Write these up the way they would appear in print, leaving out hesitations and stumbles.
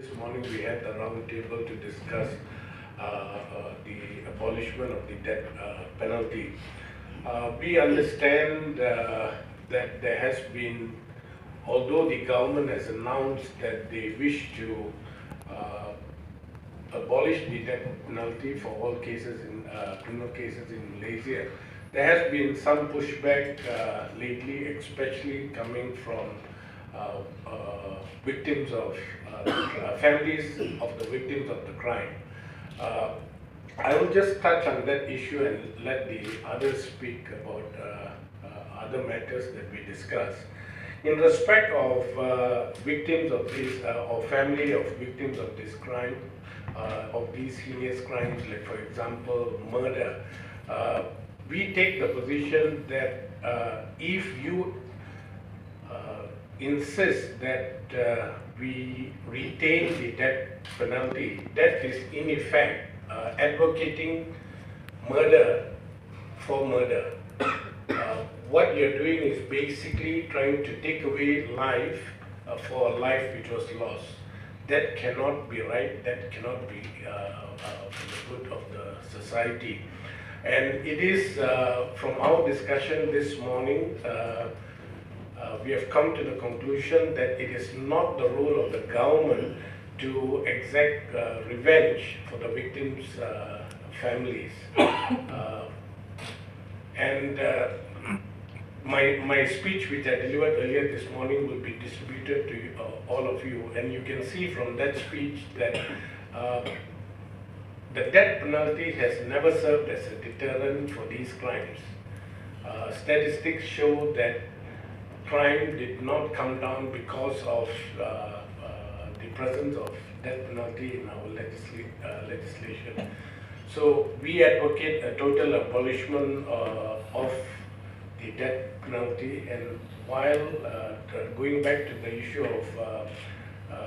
This morning we had the round table to discuss the abolishment of the death penalty. We understand that there has been, although the government has announced that they wish to abolish the death penalty for all cases in criminal cases in Malaysia, there has been some pushback lately, especially coming from victims of families of the victims of the crime. I will just touch on that issue and let the others speak about other matters that we discuss. In respect of victims of this, or family of victims of this crime, of these heinous crimes, like for example murder, we take the position that if you insist that we retain the death penalty, that is in effect advocating murder for murder. What you're doing is basically trying to take away life for a life which was lost. That cannot be right, that cannot be for the good of the society. And it is from our discussion this morning, we have come to the conclusion that it is not the role of the government to exact revenge for the victims' families. My speech, which I delivered earlier this morning, will be distributed to all of you, and you can see from that speech that the death penalty has never served as a deterrent for these crimes. Statistics show that crime did not come down because of the presence of death penalty in our legislation. So we advocate a total abolishment of the death penalty, and while going back to the issue of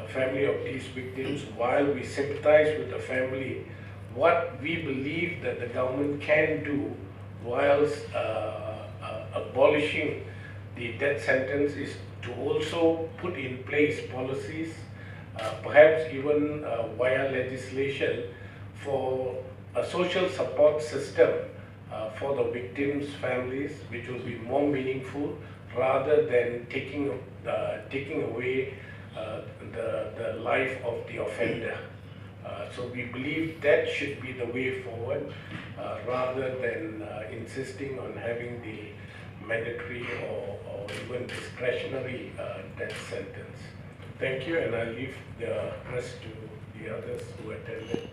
family of these victims, while we sympathize with the family, what we believe that the government can do whilst abolishing the death sentence is to also put in place policies, perhaps even via legislation, for a social support system for the victims' families, which will be more meaningful rather than taking away the life of the offender. So we believe that should be the way forward, rather than insisting on having the mandatory or even discretionary death sentence. Thank you, and I leave the rest to the others who attended.